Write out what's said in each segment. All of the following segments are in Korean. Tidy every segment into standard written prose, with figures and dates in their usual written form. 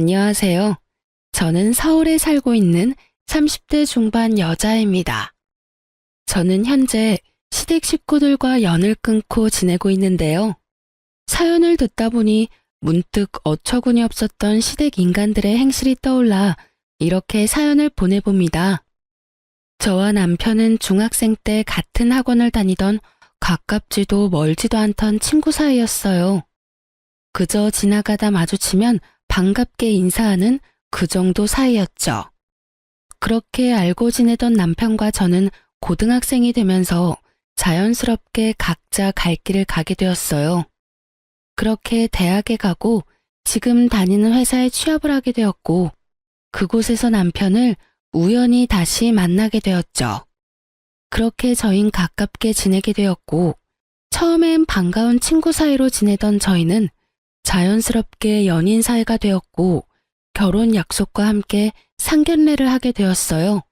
안녕하세요. 저는 서울에 살고 있는 30대 중반 여자입니다. 저는 현재 시댁 식구들과 연을 끊고 지내고 있는데요. 사연을 듣다 보니 문득 어처구니 없었던 시댁 인간들의 행실이 떠올라 이렇게 사연을 보내봅니다. 저와 남편은 중학생 때 같은 학원을 다니던 가깝지도 멀지도 않던 친구 사이였어요. 그저 지나가다 마주치면 반갑게 인사하는 그 정도 사이였죠. 그렇게 알고 지내던 남편과 저는 고등학생이 되면서 자연스럽게 각자 갈 길을 가게 되었어요. 그렇게 대학에 가고 지금 다니는 회사에 취업을 하게 되었고 그곳에서 남편을 우연히 다시 만나게 되었죠. 그렇게 저흰 가깝게 지내게 되었고 처음엔 반가운 친구 사이로 지내던 저희는 자연스럽게 연인 사이가 되었고 결혼 약속과 함께 상견례를 하게 되었어요.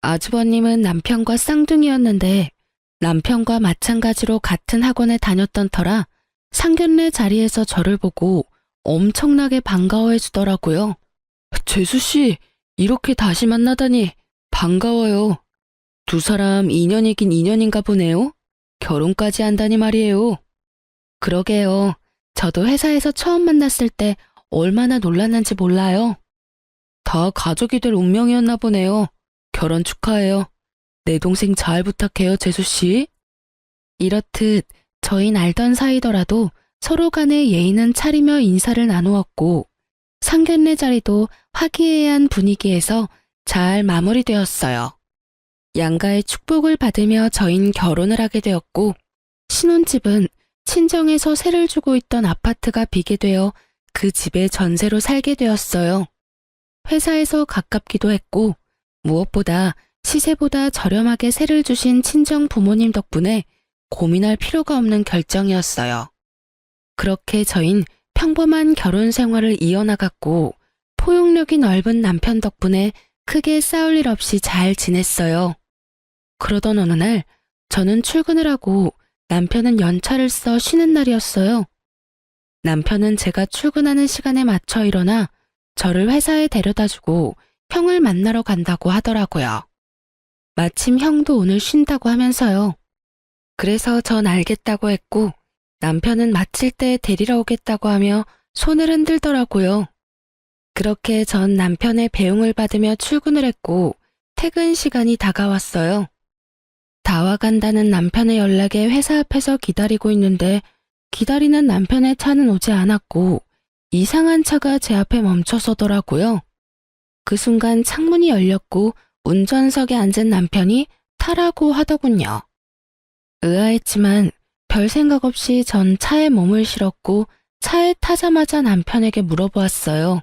아주버님은 남편과 쌍둥이였는데 남편과 마찬가지로 같은 학원에 다녔던 터라 상견례 자리에서 저를 보고 엄청나게 반가워해 주더라고요. 재수씨, 이렇게 다시 만나다니 반가워요. 두 사람 인연이긴 인연인가 보네요. 결혼까지 한다니 말이에요. 그러게요. 저도 회사에서 처음 만났을 때 얼마나 놀랐는지 몰라요. 다 가족이 될 운명이었나 보네요. 결혼 축하해요. 내 동생 잘 부탁해요, 재수씨. 이렇듯 저흰 알던 사이더라도 서로 간의 예의는 차리며 인사를 나누었고 상견례 자리도 화기애애한 분위기에서 잘 마무리되었어요. 양가의 축복을 받으며 저흰 결혼을 하게 되었고 신혼집은 친정에서 세를 주고 있던 아파트가 비게 되어 그 집에 전세로 살게 되었어요. 회사에서 가깝기도 했고 무엇보다 시세보다 저렴하게 세를 주신 친정 부모님 덕분에 고민할 필요가 없는 결정이었어요. 그렇게 저흰 평범한 결혼 생활을 이어나갔고 포용력이 넓은 남편 덕분에 크게 싸울 일 없이 잘 지냈어요. 그러던 어느 날 저는 출근을 하고 남편은 연차를 써 쉬는 날이었어요. 남편은 제가 출근하는 시간에 맞춰 일어나 저를 회사에 데려다주고 형을 만나러 간다고 하더라고요. 마침 형도 오늘 쉰다고 하면서요. 그래서 전 알겠다고 했고 남편은 마칠 때 데리러 오겠다고 하며 손을 흔들더라고요. 그렇게 전 남편의 배웅을 받으며 출근을 했고 퇴근 시간이 다가왔어요. 다 와간다는 남편의 연락에 회사 앞에서 기다리고 있는데 기다리는 남편의 차는 오지 않았고 이상한 차가 제 앞에 멈춰서더라고요. 그 순간 창문이 열렸고 운전석에 앉은 남편이 타라고 하더군요. 의아했지만 별 생각 없이 전 차에 몸을 실었고 차에 타자마자 남편에게 물어보았어요.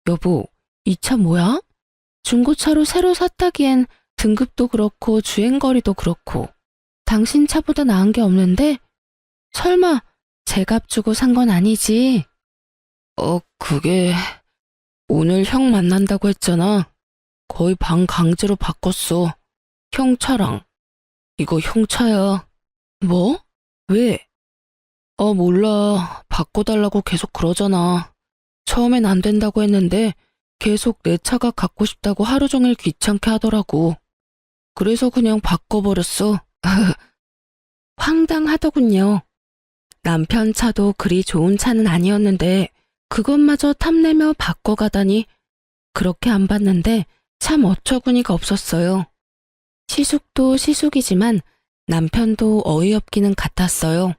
여보, 이 차 뭐야? 중고차로 새로 샀다기엔 등급도 그렇고 주행거리도 그렇고 당신 차보다 나은 게 없는데? 설마 제 값 주고 산 건 아니지? 그게 오늘 형 만난다고 했잖아. 거의 반 강제로 바꿨어. 형 차랑. 이거 형 차야. 뭐? 왜? 몰라. 바꿔달라고 계속 그러잖아. 처음엔 안 된다고 했는데 계속 내 차가 갖고 싶다고 하루 종일 귀찮게 하더라고. 그래서 그냥 바꿔버렸어. 황당하더군요. 남편 차도 그리 좋은 차는 아니었는데 그것마저 탐내며 바꿔가다니 그렇게 안 봤는데 참 어처구니가 없었어요. 시숙도 시숙이지만 남편도 어이없기는 같았어요.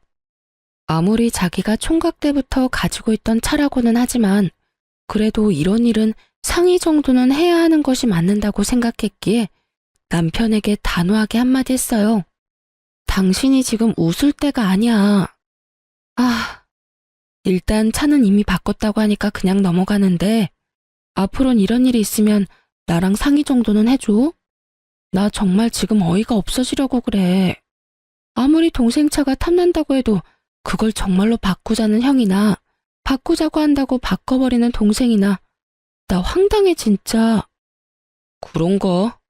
아무리 자기가 총각 때부터 가지고 있던 차라고는 하지만 그래도 이런 일은 상의 정도는 해야 하는 것이 맞는다고 생각했기에 남편에게 단호하게 한마디 했어요. 당신이 지금 웃을 때가 아니야. 일단 차는 이미 바꿨다고 하니까 그냥 넘어가는데 앞으로는 이런 일이 있으면 나랑 상의 정도는 해줘. 나 정말 지금 어이가 없어지려고 그래. 아무리 동생 차가 탐난다고 해도 그걸 정말로 바꾸자는 형이나 바꾸자고 한다고 바꿔버리는 동생이나 나 황당해 진짜. 그런가?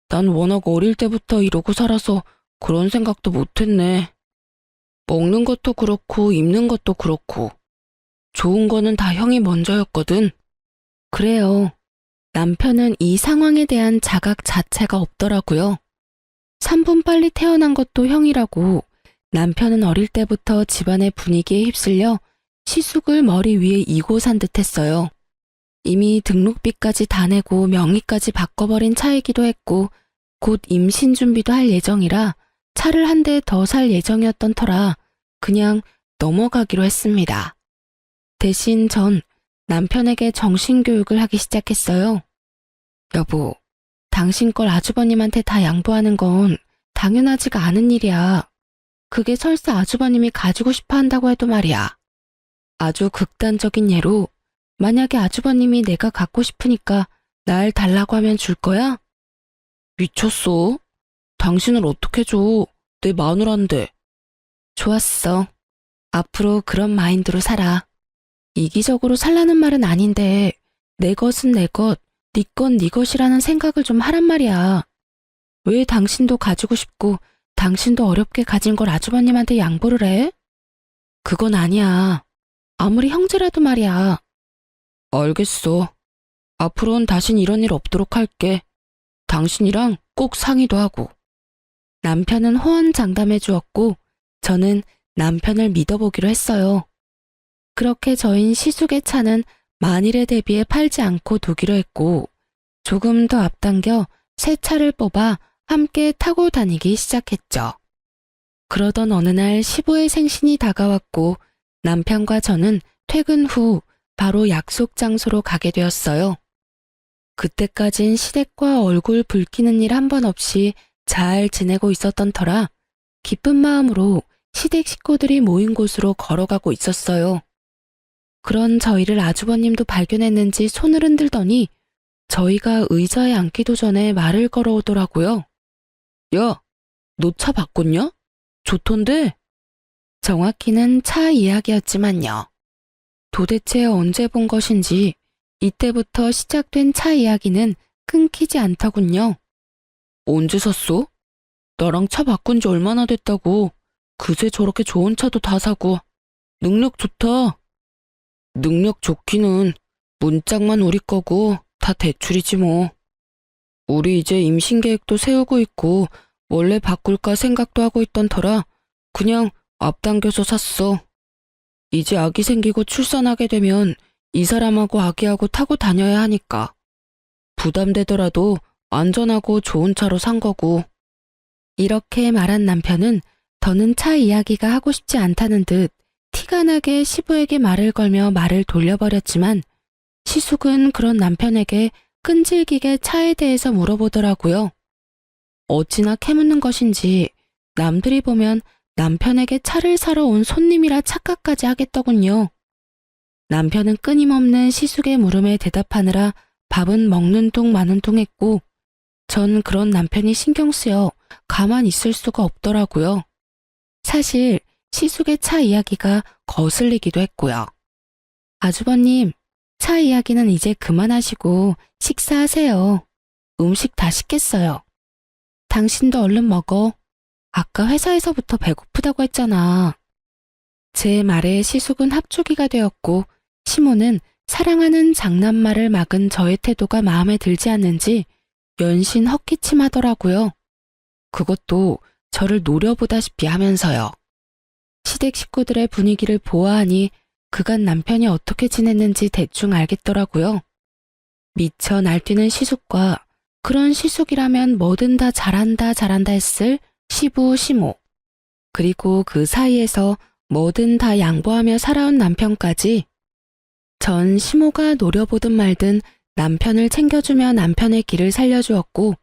난 워낙 어릴 때부터 이러고 살아서 그런 생각도 못했네. 먹는 것도 그렇고 입는 것도 그렇고 좋은 거는 다 형이 먼저였거든. 그래요. 남편은 이 상황에 대한 자각 자체가 없더라고요. 3분 빨리 태어난 것도 형이라고 남편은 어릴 때부터 집안의 분위기에 휩쓸려 시숙을 머리 위에 이고 산 듯했어요. 이미 등록비까지 다 내고 명의까지 바꿔버린 차이기도 했고 곧 임신 준비도 할 예정이라 차를 한 대 더 살 예정이었던 터라 그냥 넘어가기로 했습니다. 대신 전 남편에게 정신교육을 하기 시작했어요. 여보, 당신 걸 아주버님한테 다 양보하는 건 당연하지가 않은 일이야. 그게 설사 아주버님이 가지고 싶어 한다고 해도 말이야. 아주 극단적인 예로 만약에 아주버님이 내가 갖고 싶으니까 날 달라고 하면 줄 거야? 미쳤어? 당신을 어떻게 줘? 내 마누라인데. 좋았어. 앞으로 그런 마인드로 살아. 이기적으로 살라는 말은 아닌데 내 것은 내 것, 네 건 네 것이라는 생각을 좀 하란 말이야. 왜 당신도 가지고 싶고 당신도 어렵게 가진 걸 아주버님한테 양보를 해? 그건 아니야. 아무리 형제라도 말이야. 알겠어. 앞으로는 다신 이런 일 없도록 할게. 당신이랑 꼭 상의도 하고. 남편은 호언장담해 주었고 저는 남편을 믿어보기로 했어요. 그렇게 저흰 시숙의 차는 만일에 대비해 팔지 않고 두기로 했고 조금 더 앞당겨 새 차를 뽑아 함께 타고 다니기 시작했죠. 그러던 어느 날 시부의 생신이 다가왔고 남편과 저는 퇴근 후 바로 약속 장소로 가게 되었어요. 그때까진 시댁과 얼굴 붉히는 일 한 번 없이 잘 지내고 있었던 터라 기쁜 마음으로 시댁 식구들이 모인 곳으로 걸어가고 있었어요. 그런 저희를 아주버님도 발견했는지 손을 흔들더니 저희가 의자에 앉기도 전에 말을 걸어오더라고요. 야, 너 차 바꿨냐? 좋던데? 정확히는 차 이야기였지만요. 도대체 언제 본 것인지 이때부터 시작된 차 이야기는 끊기지 않더군요. 언제 샀어? 나랑 차 바꾼 지 얼마나 됐다고. 그새 저렇게 좋은 차도 다 사고. 능력 좋다. 능력 좋기는 문짝만 우리 거고 다 대출이지 뭐. 우리 이제 임신 계획도 세우고 있고 원래 바꿀까 생각도 하고 있던 터라 그냥 앞당겨서 샀어. 이제 아기 생기고 출산하게 되면 이 사람하고 아기하고 타고 다녀야 하니까. 부담되더라도 안전하고 좋은 차로 산 거고. 이렇게 말한 남편은 더는 차 이야기가 하고 싶지 않다는 듯 티가 나게 시부에게 말을 걸며 말을 돌려버렸지만 시숙은 그런 남편에게 끈질기게 차에 대해서 물어보더라고요. 어찌나 캐묻는 것인지 남들이 보면 남편에게 차를 사러 온 손님이라 착각까지 하겠더군요. 남편은 끊임없는 시숙의 물음에 대답하느라 밥은 먹는 둥 마는 둥 했고 전 그런 남편이 신경 쓰여 가만 있을 수가 없더라고요. 사실 시숙의 차 이야기가 거슬리기도 했고요. 아주버님, 차 이야기는 이제 그만하시고 식사하세요. 음식 다 식겠어요. 당신도 얼른 먹어. 아까 회사에서부터 배고프다고 했잖아. 제 말에 시숙은 합주기가 되었고 시모는 사랑하는 장난말을 막은 저의 태도가 마음에 들지 않는지 연신 헛기침하더라고요. 그것도 저를 노려보다시피 하면서요. 시댁 식구들의 분위기를 보아하니 그간 남편이 어떻게 지냈는지 대충 알겠더라고요. 미쳐 날뛰는 시숙과 그런 시숙이라면 뭐든 다 잘한다 했을 시부 시모, 그리고 그 사이에서 뭐든 다 양보하며 살아온 남편까지 전 시모가 노려보든 말든 남편을 챙겨주며 남편의 길을 살려주었고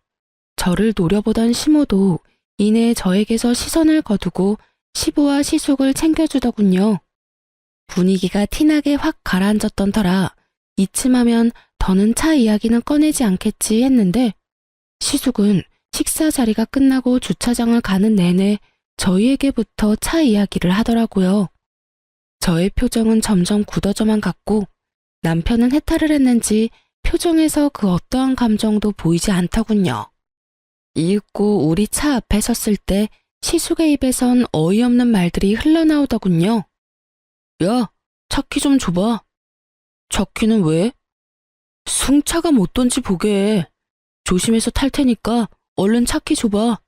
저를 노려보던 시모도 이내 저에게서 시선을 거두고 시부와 시숙을 챙겨주더군요. 분위기가 티나게 확 가라앉았던 터라 이쯤하면 더는 차 이야기는 꺼내지 않겠지 했는데 시숙은 식사 자리가 끝나고 주차장을 가는 내내 저희에게부터 차 이야기를 하더라고요. 저의 표정은 점점 굳어져만 갔고 남편은 해탈을 했는지 표정에서 그 어떠한 감정도 보이지 않더군요. 이윽고 우리 차 앞에 섰을 때 시숙의 입에선 어이없는 말들이 흘러나오더군요. 야, 차키 좀 줘봐. 차키는 왜? 승차가 못 던지 보게. 조심해서 탈 테니까 얼른 차키 줘봐.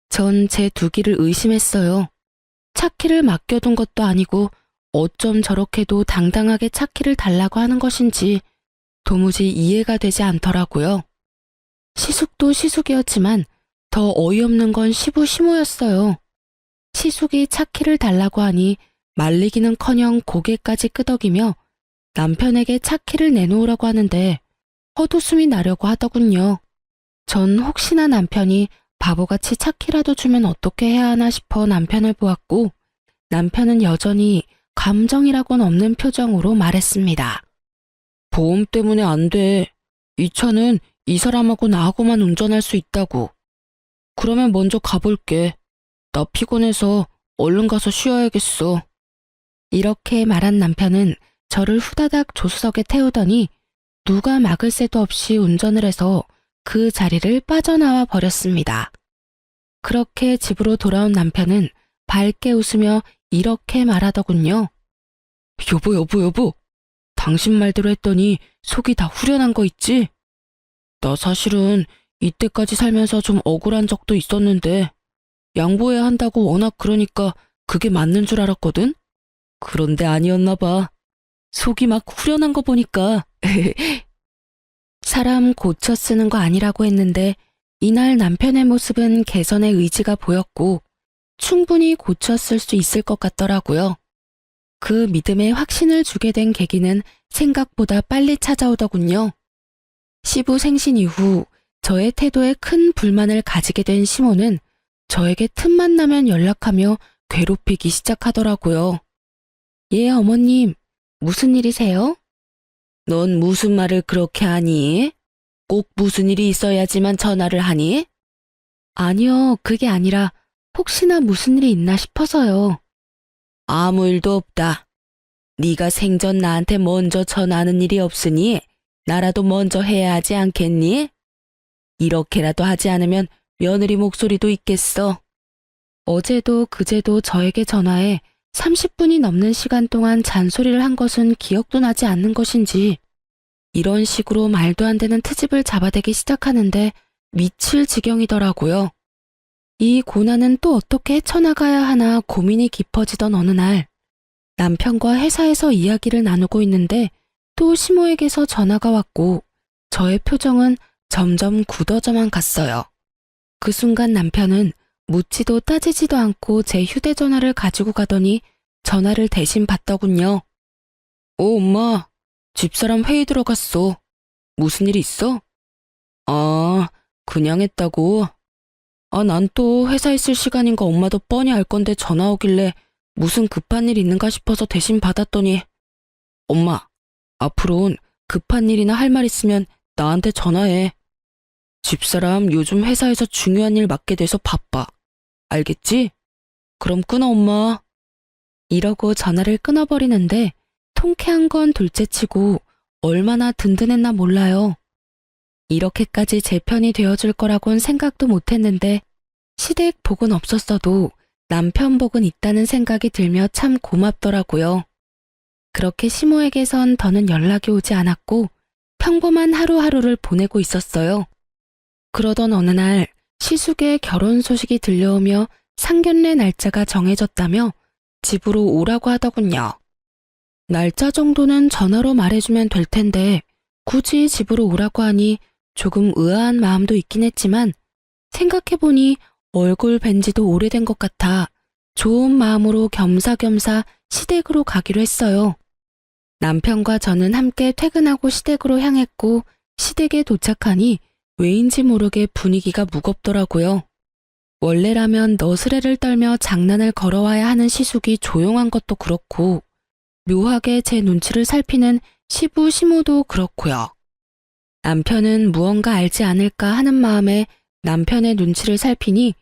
전 제 두기를 의심했어요. 차키를 맡겨둔 것도 아니고 어쩜 저렇게도 당당하게 차키를 달라고 하는 것인지 도무지 이해가 되지 않더라고요. 시숙도 시숙이었지만 더 어이없는 건 시부시모였어요. 시숙이 차키를 달라고 하니 말리기는커녕 고개까지 끄덕이며 남편에게 차키를 내놓으라고 하는데 헛웃음이 나려고 하더군요. 전 혹시나 남편이 바보같이 차키라도 주면 어떻게 해야 하나 싶어 남편을 보았고 남편은 여전히 감정이라고는 없는 표정으로 말했습니다. 보험 때문에 안 돼. 이 차는 이 사람하고 나하고만 운전할 수 있다고. 그러면 먼저 가볼게. 나 피곤해서 얼른 가서 쉬어야겠어. 이렇게 말한 남편은 저를 후다닥 조수석에 태우더니 누가 막을 새도 없이 운전을 해서 그 자리를 빠져나와 버렸습니다. 그렇게 집으로 돌아온 남편은 밝게 웃으며 이렇게 말하더군요. 여보. 당신 말대로 했더니 속이 다 후련한 거 있지? 나 사실은 이때까지 살면서 좀 억울한 적도 있었는데 양보해야 한다고 워낙 그러니까 그게 맞는 줄 알았거든? 그런데 아니었나 봐. 속이 막 후련한 거 보니까. 사람 고쳐 쓰는 거 아니라고 했는데 이날 남편의 모습은 개선의 의지가 보였고 충분히 고쳐 쓸 수 있을 것 같더라고요. 그 믿음에 확신을 주게 된 계기는 생각보다 빨리 찾아오더군요. 시부 생신 이후 저의 태도에 큰 불만을 가지게 된 시모는 저에게 틈만 나면 연락하며 괴롭히기 시작하더라고요. 예, 어머님, 무슨 일이세요? 넌 무슨 말을 그렇게 하니? 꼭 무슨 일이 있어야지만 전화를 하니? 아니요, 그게 아니라 혹시나 무슨 일이 있나 싶어서요. 아무 일도 없다. 네가 생전 나한테 먼저 전화하는 일이 없으니 나라도 먼저 해야 하지 않겠니? 이렇게라도 하지 않으면 며느리 목소리도 있겠어. 어제도 그제도 저에게 전화해 30분이 넘는 시간 동안 잔소리를 한 것은 기억도 나지 않는 것인지 이런 식으로 말도 안 되는 트집을 잡아대기 시작하는데 미칠 지경이더라고요. 이 고난은 또 어떻게 헤쳐나가야 하나 고민이 깊어지던 어느 날 남편과 회사에서 이야기를 나누고 있는데 또 시모에게서 전화가 왔고 저의 표정은 점점 굳어져만 갔어요. 그 순간 남편은 묻지도 따지지도 않고 제 휴대전화를 가지고 가더니 전화를 대신 받더군요. 엄마, 집사람 회의 들어갔어. 무슨 일 있어? 아, 그냥 했다고? 난 또 회사 있을 시간인 거 엄마도 뻔히 알 건데 전화 오길래 무슨 급한 일 있는가 싶어서 대신 받았더니 엄마, 앞으로는 급한 일이나 할 말 있으면 나한테 전화해. 집사람 요즘 회사에서 중요한 일 맡게 돼서 바빠. 알겠지? 그럼 끊어, 엄마. 이러고 전화를 끊어버리는데 통쾌한 건 둘째치고 얼마나 든든했나 몰라요. 이렇게까지 제 편이 되어줄 거라곤 생각도 못했는데 시댁 복은 없었어도 남편 복은 있다는 생각이 들며 참 고맙더라고요. 그렇게 시모에게선 더는 연락이 오지 않았고 평범한 하루하루를 보내고 있었어요. 그러던 어느 날 시숙의 결혼 소식이 들려오며 상견례 날짜가 정해졌다며 집으로 오라고 하더군요. 날짜 정도는 전화로 말해주면 될 텐데 굳이 집으로 오라고 하니 조금 의아한 마음도 있긴 했지만 생각해보니 얼굴 뵌 지도 오래된 것 같아 좋은 마음으로 겸사겸사 시댁으로 가기로 했어요. 남편과 저는 함께 퇴근하고 시댁으로 향했고 시댁에 도착하니 왜인지 모르게 분위기가 무겁더라고요. 원래라면 너스레를 떨며 장난을 걸어와야 하는 시숙이 조용한 것도 그렇고 묘하게 제 눈치를 살피는 시부 시모도 그렇고요. 남편은 무언가 알지 않을까 하는 마음에 남편의 눈치를 살피니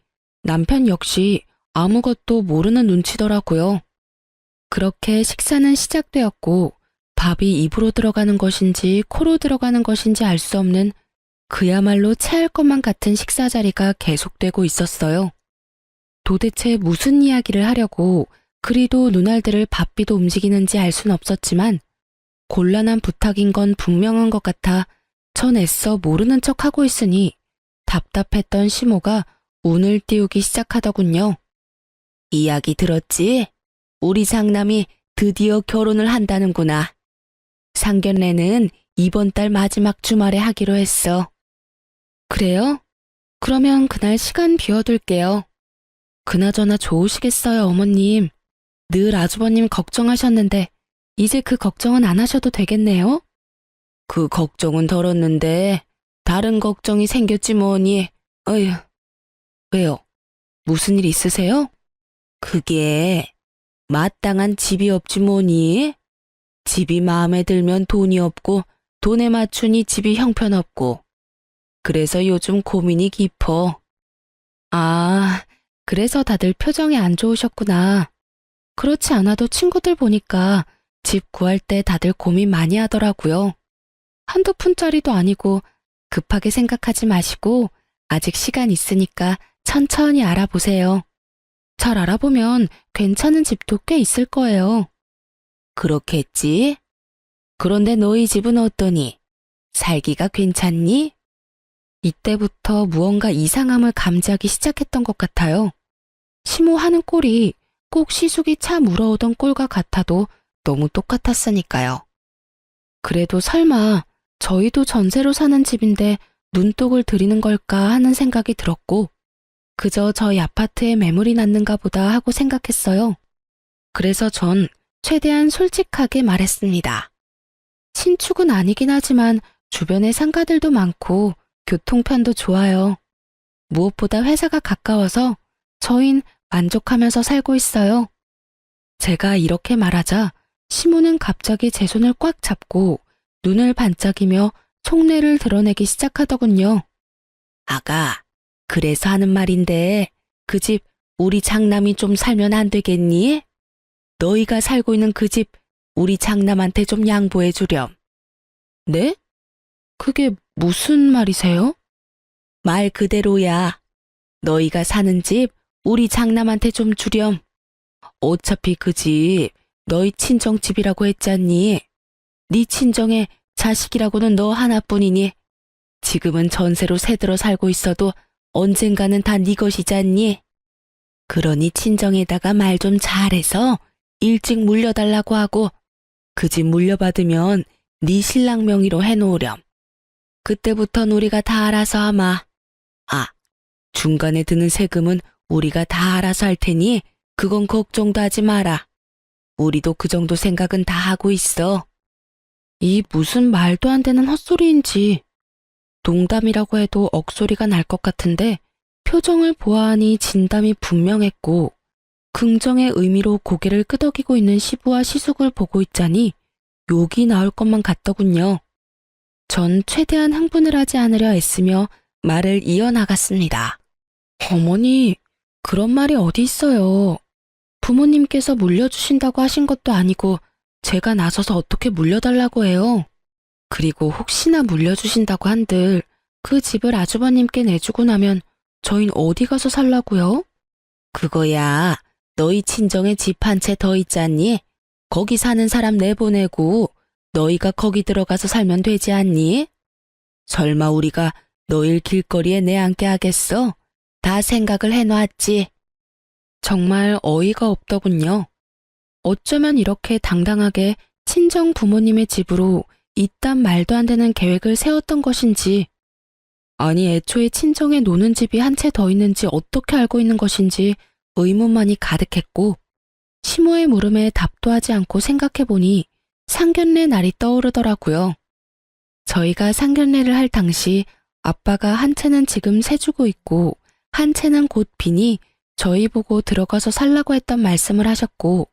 남편 역시 아무것도 모르는 눈치더라고요. 그렇게 식사는 시작되었고 밥이 입으로 들어가는 것인지 코로 들어가는 것인지 알 수 없는 그야말로 체할 것만 같은 식사 자리가 계속되고 있었어요. 도대체 무슨 이야기를 하려고 그리도 눈알들을 바삐도 움직이는지 알 순 없었지만 곤란한 부탁인 건 분명한 것 같아 전 애써 모르는 척하고 있으니 답답했던 시모가 운을 띄우기 시작하더군요. 이야기 들었지? 우리 장남이 드디어 결혼을 한다는구나. 상견례는 이번 달 마지막 주말에 하기로 했어. 그래요? 그러면 그날 시간 비워둘게요. 그나저나 좋으시겠어요, 어머님. 늘 아주버님 걱정하셨는데 이제 그 걱정은 안 하셔도 되겠네요? 그 걱정은 덜었는데 다른 걱정이 생겼지 뭐니. 어휴. 왜요? 무슨 일 있으세요? 그게 마땅한 집이 없지 뭐니? 집이 마음에 들면 돈이 없고 돈에 맞추니 집이 형편없고 그래서 요즘 고민이 깊어. 아, 그래서 다들 표정이 안 좋으셨구나. 그렇지 않아도 친구들 보니까 집 구할 때 다들 고민 많이 하더라고요. 한두 푼짜리도 아니고 급하게 생각하지 마시고 아직 시간 있으니까 천천히 알아보세요. 잘 알아보면 괜찮은 집도 꽤 있을 거예요. 그렇겠지? 그런데 너희 집은 어떠니? 살기가 괜찮니? 이때부터 무언가 이상함을 감지하기 시작했던 것 같아요. 시모하는 꼴이 꼭 시숙이 차 물어오던 꼴과 같아도 너무 똑같았으니까요. 그래도 설마 저희도 전세로 사는 집인데 눈독을 들이는 걸까 하는 생각이 들었고 그저 저희 아파트에 매물이 났는가 보다 하고 생각했어요. 그래서 전 최대한 솔직하게 말했습니다. 신축은 아니긴 하지만 주변에 상가들도 많고 교통편도 좋아요. 무엇보다 회사가 가까워서 저흰 만족하면서 살고 있어요. 제가 이렇게 말하자 시모는 갑자기 제 손을 꽉 잡고 눈을 반짝이며 속내를 드러내기 시작하더군요. 아가, 그래서 하는 말인데 그 집 우리 장남이 좀 살면 안 되겠니? 너희가 살고 있는 그 집 우리 장남한테 좀 양보해 주렴. 네? 그게 무슨 말이세요? 말 그대로야. 너희가 사는 집 우리 장남한테 좀 주렴. 어차피 그 집 너희 친정집이라고 했잖니. 네 친정의 자식이라고는 너 하나뿐이니 지금은 전세로 새들어 살고 있어도 언젠가는 다 네 것이잖니. 그러니 친정에다가 말 좀 잘해서 일찍 물려달라고 하고 그 집 물려받으면 네 신랑 명의로 해놓으렴. 그때부턴 우리가 다 알아서 하마. 아, 중간에 드는 세금은 우리가 다 알아서 할 테니 그건 걱정도 하지 마라. 우리도 그 정도 생각은 다 하고 있어. 이 무슨 말도 안 되는 헛소리인지. 농담이라고 해도 억소리가 날 것 같은데 표정을 보아하니 진담이 분명했고 긍정의 의미로 고개를 끄덕이고 있는 시부와 시숙을 보고 있자니 욕이 나올 것만 같더군요. 전 최대한 흥분을 하지 않으려 애쓰며 말을 이어나갔습니다. 어머니, 그런 말이 어디 있어요. 부모님께서 물려주신다고 하신 것도 아니고 제가 나서서 어떻게 물려달라고 해요. 그리고 혹시나 물려주신다고 한들 그 집을 아주버님께 내주고 나면 저흰 어디 가서 살라고요? 그거야 너희 친정에 집 한 채 더 있잖니? 거기 사는 사람 내보내고 너희가 거기 들어가서 살면 되지 않니? 설마 우리가 너희 길거리에 내앉게 하겠어? 다 생각을 해놨지. 정말 어이가 없더군요. 어쩌면 이렇게 당당하게 친정 부모님의 집으로 이딴 말도 안 되는 계획을 세웠던 것인지, 아니 애초에 친정에 노는 집이 한 채 더 있는지 어떻게 알고 있는 것인지 의문만이 가득했고 시모의 물음에 답도 하지 않고 생각해보니 상견례 날이 떠오르더라고요. 저희가 상견례를 할 당시 아빠가 한 채는 지금 세주고 있고 한 채는 곧 비니 저희 보고 들어가서 살라고 했던 말씀을 하셨고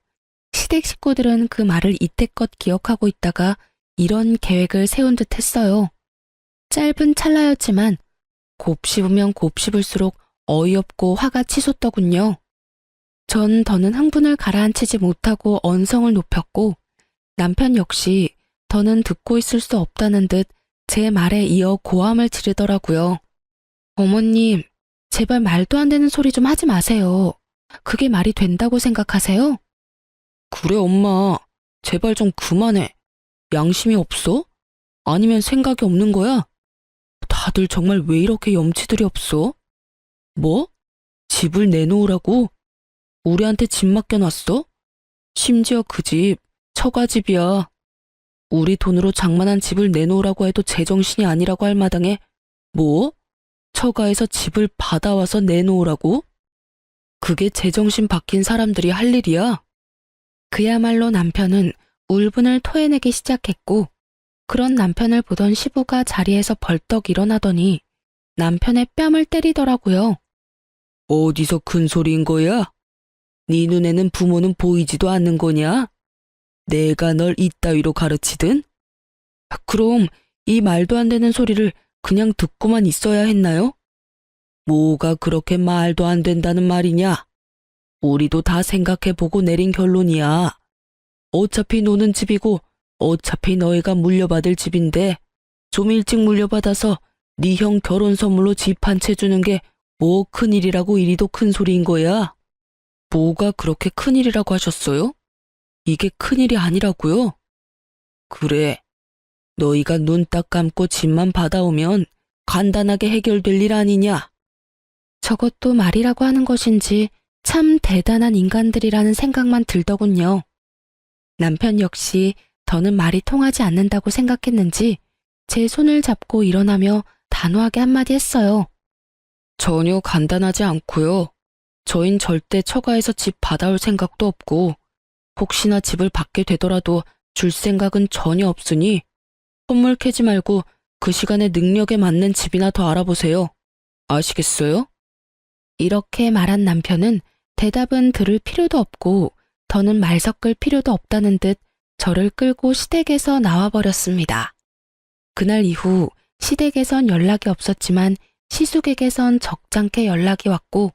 시댁 식구들은 그 말을 이때껏 기억하고 있다가 이런 계획을 세운 듯 했어요. 짧은 찰나였지만 곱씹으면 곱씹을수록 어이없고 화가 치솟더군요. 전 더는 흥분을 가라앉히지 못하고 언성을 높였고 남편 역시 더는 듣고 있을 수 없다는 듯 제 말에 이어 고함을 지르더라고요. 어머님, 제발 말도 안 되는 소리 좀 하지 마세요. 그게 말이 된다고 생각하세요? 그래, 엄마. 제발 좀 그만해. 양심이 없어? 아니면 생각이 없는 거야? 다들 정말 왜 이렇게 염치들이 없어? 뭐? 집을 내놓으라고? 우리한테 집 맡겨놨어? 심지어 그 집, 처가집이야. 우리 돈으로 장만한 집을 내놓으라고 해도 제정신이 아니라고 할 마당에 뭐? 처가에서 집을 받아와서 내놓으라고? 그게 제정신 박힌 사람들이 할 일이야? 그야말로 남편은 울분을 토해내기 시작했고, 그런 남편을 보던 시부가 자리에서 벌떡 일어나더니 남편의 뺨을 때리더라고요. 어디서 큰 소리인 거야? 네 눈에는 부모는 보이지도 않는 거냐? 내가 널 이따위로 가르치든? 그럼 이 말도 안 되는 소리를 그냥 듣고만 있어야 했나요? 뭐가 그렇게 말도 안 된다는 말이냐? 우리도 다 생각해보고 내린 결론이야. 어차피 노는 집이고 어차피 너희가 물려받을 집인데 좀 일찍 물려받아서 네 형 결혼 선물로 집 한 채 주는 게 뭐 큰일이라고 이리도 큰 소리인 거야? 뭐가 그렇게 큰일이라고 하셨어요? 이게 큰일이 아니라고요? 그래, 너희가 눈 딱 감고 집만 받아오면 간단하게 해결될 일 아니냐? 저것도 말이라고 하는 것인지 참 대단한 인간들이라는 생각만 들더군요. 남편 역시 더는 말이 통하지 않는다고 생각했는지 제 손을 잡고 일어나며 단호하게 한마디 했어요. 전혀 간단하지 않고요. 저흰 절대 처가에서 집 받아올 생각도 없고 혹시나 집을 받게 되더라도 줄 생각은 전혀 없으니 선물 캐지 말고 그 시간에 능력에 맞는 집이나 더 알아보세요. 아시겠어요? 이렇게 말한 남편은 대답은 들을 필요도 없고 더는 말 섞을 필요도 없다는 듯 저를 끌고 시댁에서 나와버렸습니다. 그날 이후 시댁에선 연락이 없었지만 시숙에게선 적잖게 연락이 왔고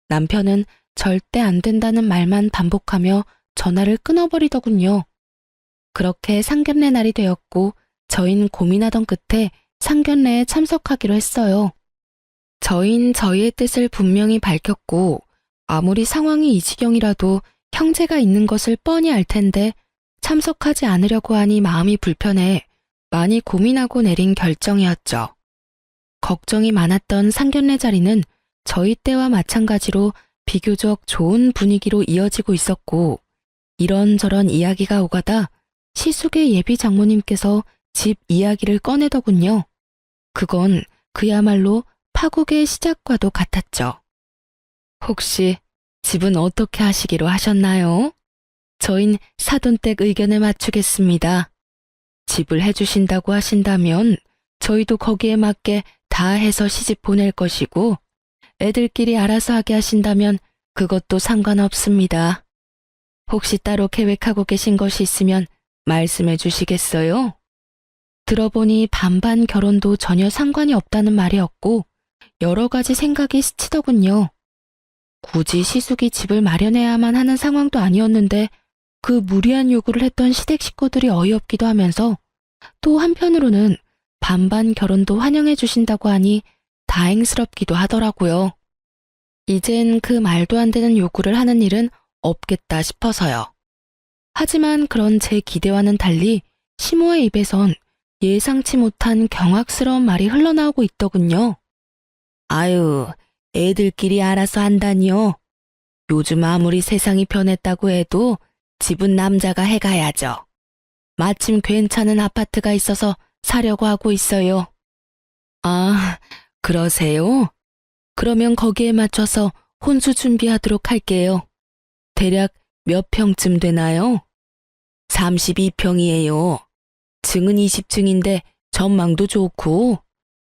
남편은 절대 안 된다는 말만 반복하며 전화를 끊어버리더군요. 그렇게 상견례 날이 되었고 저희는 고민하던 끝에 상견례에 참석하기로 했어요. 저희는 저희의 뜻을 분명히 밝혔고 아무리 상황이 이 지경이라도 형제가 있는 것을 뻔히 알 텐데 참석하지 않으려고 하니 마음이 불편해 많이 고민하고 내린 결정이었죠. 걱정이 많았던 상견례 자리는 저희 때와 마찬가지로 비교적 좋은 분위기로 이어지고 있었고 이런저런 이야기가 오가다 시숙의 예비 장모님께서 집 이야기를 꺼내더군요. 그건 그야말로 파국의 시작과도 같았죠. 혹시 집은 어떻게 하시기로 하셨나요? 저흰 사돈댁 의견에 맞추겠습니다. 집을 해주신다고 하신다면 저희도 거기에 맞게 다 해서 시집 보낼 것이고 애들끼리 알아서 하게 하신다면 그것도 상관없습니다. 혹시 따로 계획하고 계신 것이 있으면 말씀해 주시겠어요? 들어보니 반반 결혼도 전혀 상관이 없다는 말이었고 여러 가지 생각이 스치더군요. 굳이 시숙이 집을 마련해야만 하는 상황도 아니었는데 그 무리한 요구를 했던 시댁 식구들이 어이없기도 하면서 또 한편으로는 반반 결혼도 환영해 주신다고 하니 다행스럽기도 하더라고요. 이젠 그 말도 안 되는 요구를 하는 일은 없겠다 싶어서요. 하지만 그런 제 기대와는 달리 시모의 입에선 예상치 못한 경악스러운 말이 흘러나오고 있더군요. 아유, 애들끼리 알아서 한다니요. 요즘 아무리 세상이 변했다고 해도 집은 남자가 해가야죠. 마침 괜찮은 아파트가 있어서 사려고 하고 있어요. 아, 그러세요? 그러면 거기에 맞춰서 혼수 준비하도록 할게요. 대략 몇 평쯤 되나요? 32평이에요. 층은 20층인데 전망도 좋고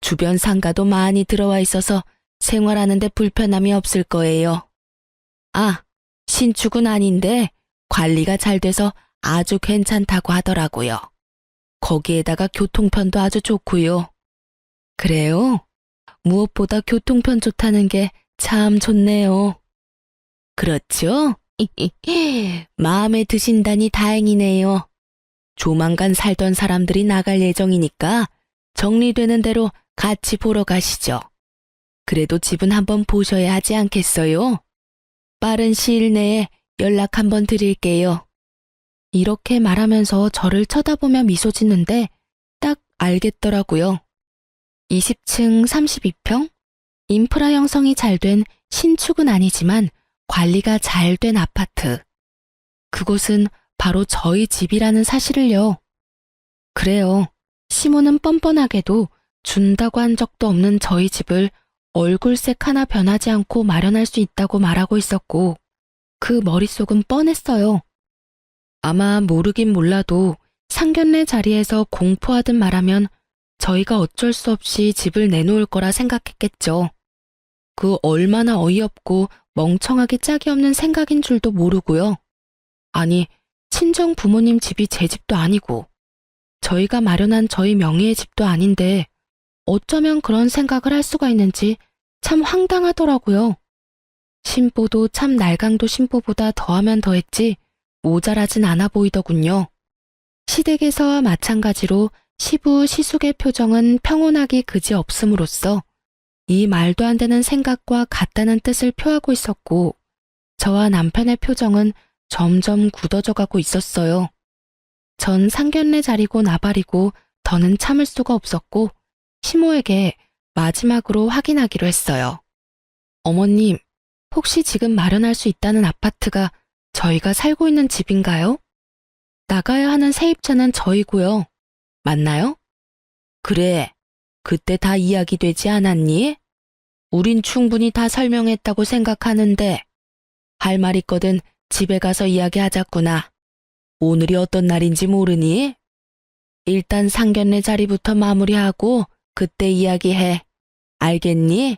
주변 상가도 많이 들어와 있어서 생활하는데 불편함이 없을 거예요. 아, 신축은 아닌데 관리가 잘 돼서 아주 괜찮다고 하더라고요. 거기에다가 교통편도 아주 좋고요. 그래요? 무엇보다 교통편 좋다는 게 참 좋네요. 그렇죠? 마음에 드신다니 다행이네요. 조만간 살던 사람들이 나갈 예정이니까 정리되는 대로 같이 보러 가시죠. 그래도 집은 한번 보셔야 하지 않겠어요? 빠른 시일 내에 연락 한번 드릴게요. 이렇게 말하면서 저를 쳐다보며 미소 짓는데 딱 알겠더라고요. 20층 32평? 인프라 형성이 잘 된 신축은 아니지만 관리가 잘 된 아파트. 그곳은 바로 저희 집이라는 사실을요. 그래요. 시모는 뻔뻔하게도 준다고 한 적도 없는 저희 집을 얼굴색 하나 변하지 않고 마련할 수 있다고 말하고 있었고, 그 머릿속은 뻔했어요. 아마 모르긴 몰라도 상견례 자리에서 공포하듯 말하면 저희가 어쩔 수 없이 집을 내놓을 거라 생각했겠죠. 그 얼마나 어이없고 멍청하게 짝이 없는 생각인 줄도 모르고요. 아니, 친정 부모님 집이 제 집도 아니고 저희가 마련한 저희 명의의 집도 아닌데 어쩌면 그런 생각을 할 수가 있는지 참 황당하더라고요. 심보도 참 날강도 심보보다 더하면 더했지 모자라진 않아 보이더군요. 시댁에서와 마찬가지로 시부 시숙의 표정은 평온하기 그지없음으로써 이 말도 안 되는 생각과 같다는 뜻을 표하고 있었고, 저와 남편의 표정은 점점 굳어져 가고 있었어요. 전 상견례 자리고 나발이고 더는 참을 수가 없었고 시모에게 마지막으로 확인하기로 했어요. 어머님, 혹시 지금 마련할 수 있다는 아파트가 저희가 살고 있는 집인가요? 나가야 하는 세입자는 저희고요. 맞나요? 그래, 그때 다 이야기되지 않았니? 우린 충분히 다 설명했다고 생각하는데 할 말 있거든 집에 가서 이야기하자꾸나. 오늘이 어떤 날인지 모르니? 일단 상견례 자리부터 마무리하고 그때 이야기해. 알겠니?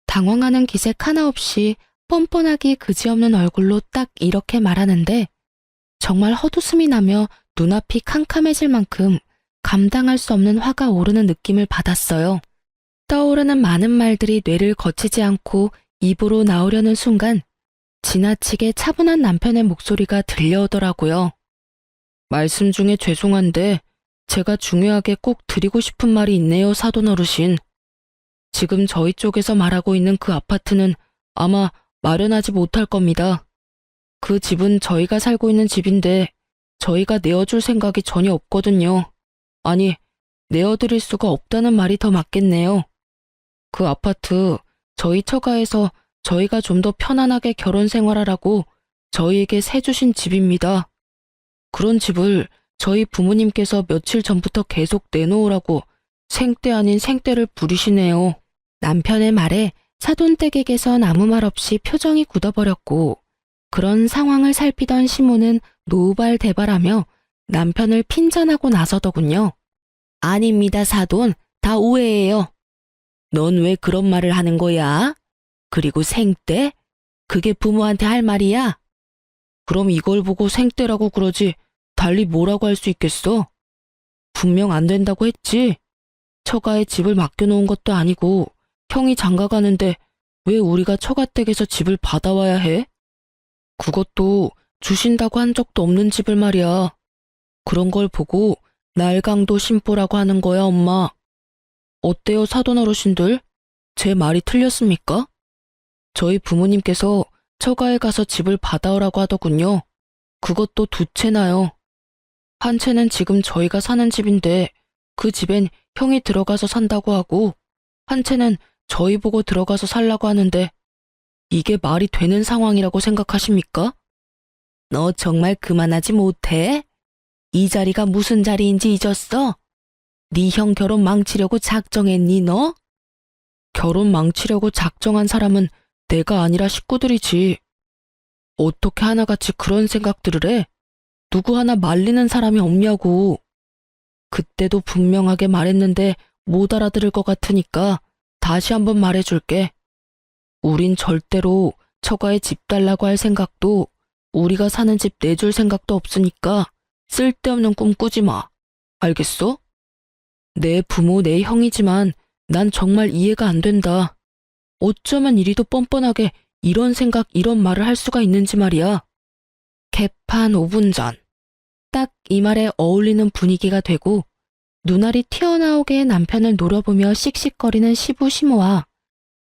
당황하는 기색 하나 없이 뻔뻔하기 그지없는 얼굴로 딱 이렇게 말하는데 정말 헛웃음이 나며 눈앞이 캄캄해질 만큼 감당할 수 없는 화가 오르는 느낌을 받았어요. 떠오르는 많은 말들이 뇌를 거치지 않고 입으로 나오려는 순간 지나치게 차분한 남편의 목소리가 들려오더라고요. 말씀 중에 죄송한데 제가 중요하게 꼭 드리고 싶은 말이 있네요, 사돈 어르신. 지금 저희 쪽에서 말하고 있는 그 아파트는 아마 마련하지 못할 겁니다. 그 집은 저희가 살고 있는 집인데 저희가 내어줄 생각이 전혀 없거든요. 아니, 내어드릴 수가 없다는 말이 더 맞겠네요. 그 아파트 저희 처가에서 저희가 좀 더 편안하게 결혼 생활하라고 저희에게 세주신 집입니다. 그런 집을 저희 부모님께서 며칠 전부터 계속 내놓으라고 생떼 아닌 생떼를 부리시네요. 남편의 말에 사돈댁에게선 아무 말 없이 표정이 굳어버렸고 그런 상황을 살피던 시모는 노발대발하며 남편을 핀잔하고 나서더군요. 아닙니다, 사돈. 다 오해예요. 넌 왜 그런 말을 하는 거야? 그리고 생떼? 그게 부모한테 할 말이야? 그럼 이걸 보고 생떼라고 그러지 달리 뭐라고 할 수 있겠어? 분명 안 된다고 했지. 처가에 집을 맡겨놓은 것도 아니고 형이 장가가는데 왜 우리가 처가댁에서 집을 받아와야 해? 그것도 주신다고 한 적도 없는 집을 말이야. 그런 걸 보고 날강도 심보라고 하는 거야, 엄마. 어때요, 사돈 어르신들? 제 말이 틀렸습니까? 저희 부모님께서 처가에 가서 집을 받아오라고 하더군요. 그것도 두 채나요. 한 채는 지금 저희가 사는 집인데 그 집엔 형이 들어가서 산다고 하고 한 채는 저희 보고 들어가서 살라고 하는데 이게 말이 되는 상황이라고 생각하십니까? 너 정말 그만하지 못해? 이 자리가 무슨 자리인지 잊었어? 네 형 결혼 망치려고 작정했니 너? 결혼 망치려고 작정한 사람은 내가 아니라 식구들이지. 어떻게 하나같이 그런 생각들을 해? 누구 하나 말리는 사람이 없냐고. 그때도 분명하게 말했는데 못 알아들을 것 같으니까 다시 한번 말해줄게. 우린 절대로 처가에 집 달라고 할 생각도 우리가 사는 집 내줄 생각도 없으니까 쓸데없는 꿈 꾸지 마. 알겠어? 내 부모, 내 형이지만 난 정말 이해가 안 된다. 어쩌면 이리도 뻔뻔하게 이런 생각, 이런 말을 할 수가 있는지 말이야. 개판 5분 전. 딱 이 말에 어울리는 분위기가 되고 눈알이 튀어나오게 남편을 노려보며 씩씩거리는 시부 시모와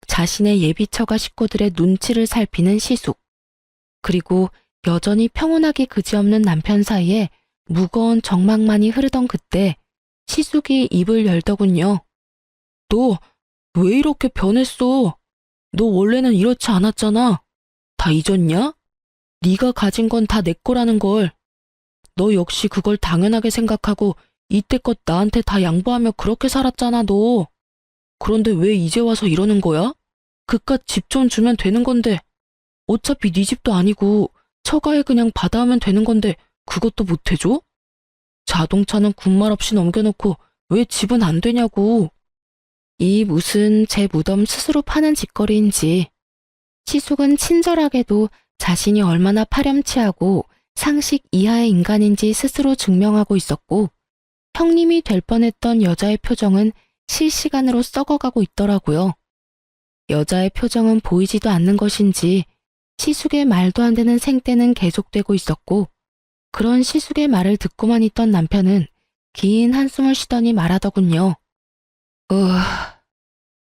자신의 예비 처가 식구들의 눈치를 살피는 시숙. 그리고 여전히 평온하기 그지없는 남편 사이에 무거운 정막만이 흐르던 그때 시숙이 입을 열더군요. 너 왜 이렇게 변했어? 너 원래는 이렇지 않았잖아. 다 잊었냐? 네가 가진 건 다 내 거라는 걸. 너 역시 그걸 당연하게 생각하고 이때껏 나한테 다 양보하며 그렇게 살았잖아, 너. 그런데 왜 이제 와서 이러는 거야? 그깟 집 좀 주면 되는 건데. 어차피 네 집도 아니고 처가에 그냥 받아오면 되는 건데 그것도 못 해줘? 자동차는 군말 없이 넘겨놓고 왜 집은 안 되냐고. 이 무슨 제 무덤 스스로 파는 짓거리인지. 시숙은 친절하게도 자신이 얼마나 파렴치하고 상식 이하의 인간인지 스스로 증명하고 있었고, 형님이 될 뻔했던 여자의 표정은 실시간으로 썩어가고 있더라고요. 여자의 표정은 보이지도 않는 것인지 시숙의 말도 안 되는 생떼는 계속되고 있었고, 그런 시숙의 말을 듣고만 있던 남편은 긴 한숨을 쉬더니 말하더군요.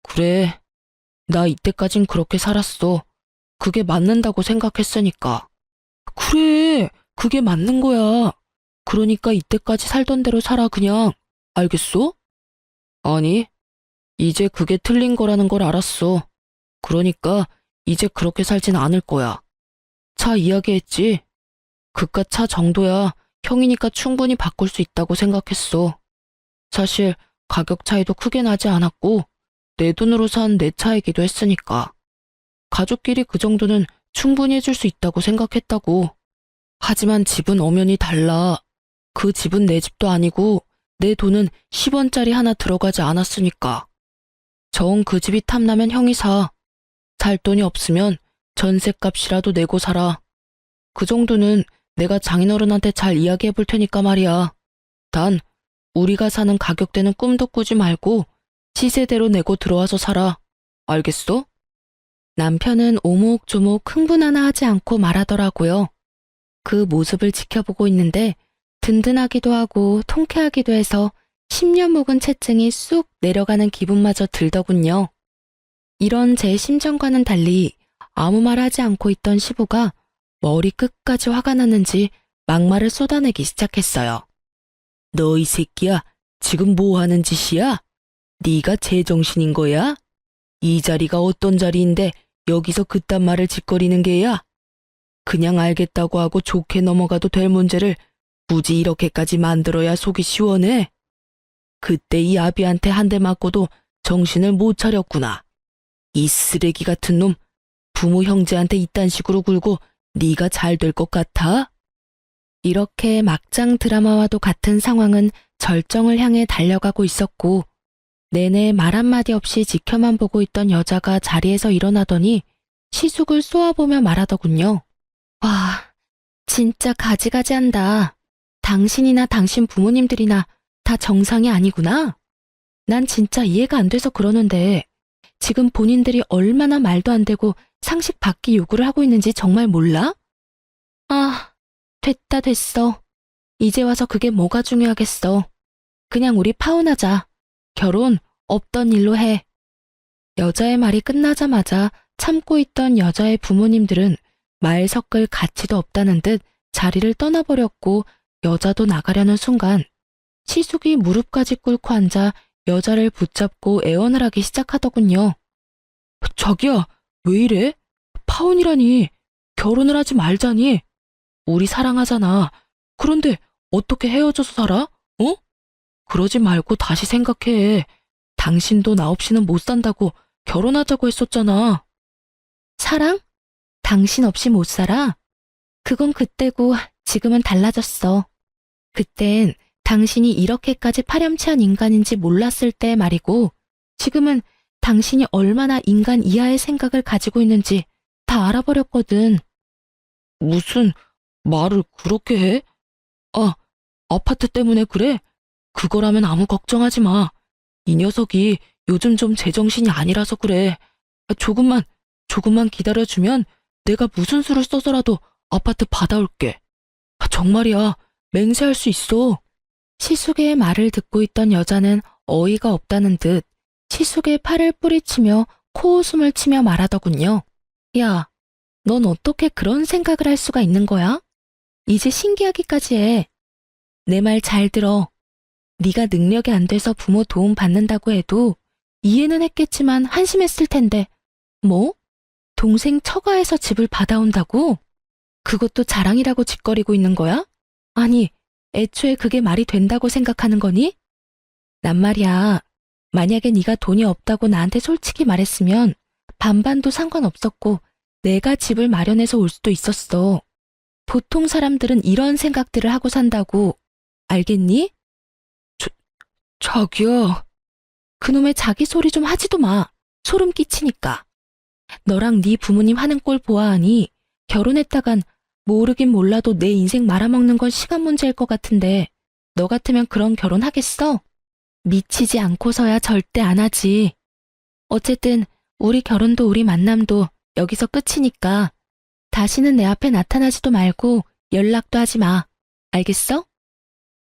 그래. 나 이때까진 그렇게 살았어. 그게 맞는다고 생각했으니까. 그래, 그게 맞는 거야. 그러니까 이때까지 살던 대로 살아, 그냥. 알겠어? 아니, 이제 그게 틀린 거라는 걸 알았어. 그러니까 이제 그렇게 살진 않을 거야. 차 이야기했지? 그깟 차 정도야 형이니까 충분히 바꿀 수 있다고 생각했어. 사실 가격 차이도 크게 나지 않았고 내 돈으로 산 내 차이기도 했으니까. 가족끼리 그 정도는 충분히 해줄 수 있다고 생각했다고. 하지만 집은 엄연히 달라. 그 집은 내 집도 아니고 내 돈은 10원짜리 하나 들어가지 않았으니까. 정 그 집이 탐나면 형이 사. 살 돈이 없으면 전셋값이라도 내고 살아. 그 정도는 내가 장인어른한테 잘 이야기해 볼 테니까 말이야. 단 우리가 사는 가격대는 꿈도 꾸지 말고 시세대로 내고 들어와서 살아. 알겠어? 남편은 오목조목 흥분 하나 하지 않고 말하더라고요. 그 모습을 지켜보고 있는데 든든하기도 하고 통쾌하기도 해서 10년 묵은 채증이 쑥 내려가는 기분마저 들더군요. 이런 제 심정과는 달리 아무 말 하지 않고 있던 시부가 머리 끝까지 화가 났는지 막말을 쏟아내기 시작했어요. 너 이 새끼야, 지금 뭐 하는 짓이야? 네가 제정신인 거야? 이 자리가 어떤 자리인데 여기서 그딴 말을 짓거리는 게야? 그냥 알겠다고 하고 좋게 넘어가도 될 문제를 굳이 이렇게까지 만들어야 속이 시원해? 그때 이 아비한테 한 대 맞고도 정신을 못 차렸구나. 이 쓰레기 같은 놈, 부모 형제한테 이딴 식으로 굴고 네가 잘 될 것 같아? 이렇게 막장 드라마와도 같은 상황은 절정을 향해 달려가고 있었고, 내내 말 한마디 없이 지켜만 보고 있던 여자가 자리에서 일어나더니 시숙을 쏘아보며 말하더군요. 와, 진짜 가지가지한다. 당신이나 당신 부모님들이나 다 정상이 아니구나. 난 진짜 이해가 안 돼서 그러는데 지금 본인들이 얼마나 말도 안 되고 상식 밖의 요구를 하고 있는지 정말 몰라? 아, 됐다 됐어. 이제 와서 그게 뭐가 중요하겠어. 그냥 우리 파혼하자. 결혼 없던 일로 해. 여자의 말이 끝나자마자 참고 있던 여자의 부모님들은 말 섞을 가치도 없다는 듯 자리를 떠나버렸고 여자도 나가려는 순간 시숙이 무릎까지 꿇고 앉아 여자를 붙잡고 애원을 하기 시작하더군요. 자기야, 왜 이래? 파혼이라니. 결혼을 하지 말자니. 우리 사랑하잖아. 그런데 어떻게 헤어져서 살아? 어? 그러지 말고 다시 생각해. 당신도 나 없이는 못 산다고 결혼하자고 했었잖아. 사랑? 당신 없이 못 살아? 그건 그때고 지금은 달라졌어. 그땐 당신이 이렇게까지 파렴치한 인간인지 몰랐을 때 말이고, 지금은 당신이 얼마나 인간 이하의 생각을 가지고 있는지 다 알아버렸거든. 무슨 말을 그렇게 해? 아, 아파트 때문에 그래? 그거라면 아무 걱정하지 마. 이 녀석이 요즘 좀 제정신이 아니라서 그래. 조금만 기다려주면 내가 무슨 수를 써서라도 아파트 받아올게. 정말이야, 맹세할 수 있어. 시숙의 말을 듣고 있던 여자는 어이가 없다는 듯 시숙의 팔을 뿌리치며 코웃음을 치며 말하더군요. 야, 넌 어떻게 그런 생각을 할 수가 있는 거야? 이제 신기하기까지 해. 내 말 잘 들어. 네가 능력이 안 돼서 부모 도움 받는다고 해도 이해는 했겠지만 한심했을 텐데. 뭐? 동생 처가에서 집을 받아온다고? 그것도 자랑이라고 짓거리고 있는 거야? 아니, 애초에 그게 말이 된다고 생각하는 거니? 난 말이야. 만약에 네가 돈이 없다고 나한테 솔직히 말했으면 반반도 상관없었고 내가 집을 마련해서 올 수도 있었어. 보통 사람들은 이런 생각들을 하고 산다고. 알겠니? 자기야. 그놈의 자기 소리 좀 하지도 마. 소름 끼치니까. 너랑 네 부모님 하는 꼴 보아하니 결혼했다간 모르긴 몰라도 내 인생 말아먹는 건 시간 문제일 것 같은데 너 같으면 그런 결혼 하겠어? 미치지 않고서야 절대 안 하지. 어쨌든 우리 결혼도 우리 만남도 여기서 끝이니까 다시는 내 앞에 나타나지도 말고 연락도 하지 마. 알겠어?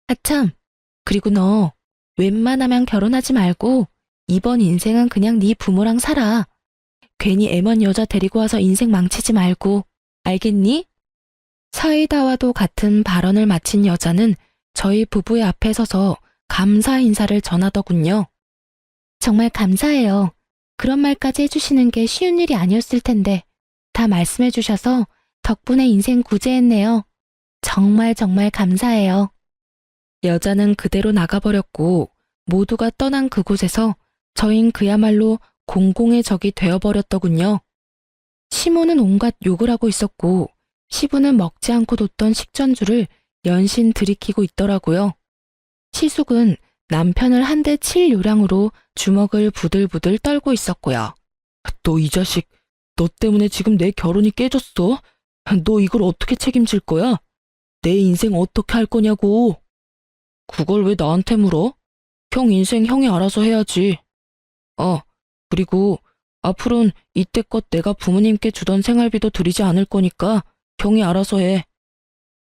아참, 그리고 너 웬만하면 결혼하지 말고 이번 인생은 그냥 네 부모랑 살아. 괜히 애먼 여자 데리고 와서 인생 망치지 말고. 알겠니? 사이다와도 같은 발언을 마친 여자는 저희 부부의 앞에 서서 감사 인사를 전하더군요. 정말 감사해요. 그런 말까지 해주시는 게 쉬운 일이 아니었을 텐데 다 말씀해 주셔서 덕분에 인생 구제했네요. 정말 정말 감사해요. 여자는 그대로 나가버렸고 모두가 떠난 그곳에서 저흰 그야말로 공공의 적이 되어버렸더군요. 시모는 온갖 욕을 하고 있었고 시부는 먹지 않고 뒀던 식전주를 연신 들이키고 있더라고요. 시숙은 남편을 한 대 칠 요량으로 주먹을 부들부들 떨고 있었고요. 너 이 자식, 너 때문에 지금 내 결혼이 깨졌어? 너 이걸 어떻게 책임질 거야? 내 인생 어떻게 할 거냐고. 그걸 왜 나한테 물어? 형 인생 형이 알아서 해야지. 그리고 앞으로는 이때껏 내가 부모님께 주던 생활비도 드리지 않을 거니까 형이 알아서 해.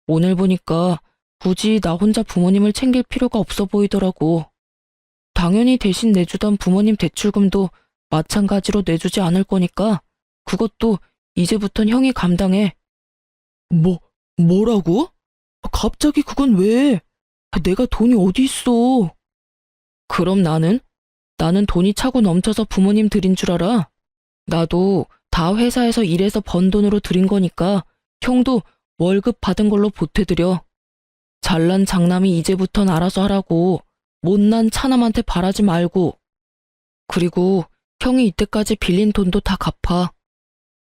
오늘 보니까 굳이 나 혼자 부모님을 챙길 필요가 없어 보이더라고. 당연히 대신 내주던 부모님 대출금도 마찬가지로 내주지 않을 거니까 그것도 이제부턴 형이 감당해. 뭐라고? 갑자기 그건 왜? 내가 돈이 어디 있어? 그럼 나는 돈이 차고 넘쳐서 부모님 드린 줄 알아. 나도 다 회사에서 일해서 번 돈으로 드린 거니까 형도 월급 받은 걸로 보태드려. 잘난 장남이 이제부턴 알아서 하라고. 못난 차남한테 바라지 말고. 그리고 형이 이때까지 빌린 돈도 다 갚아.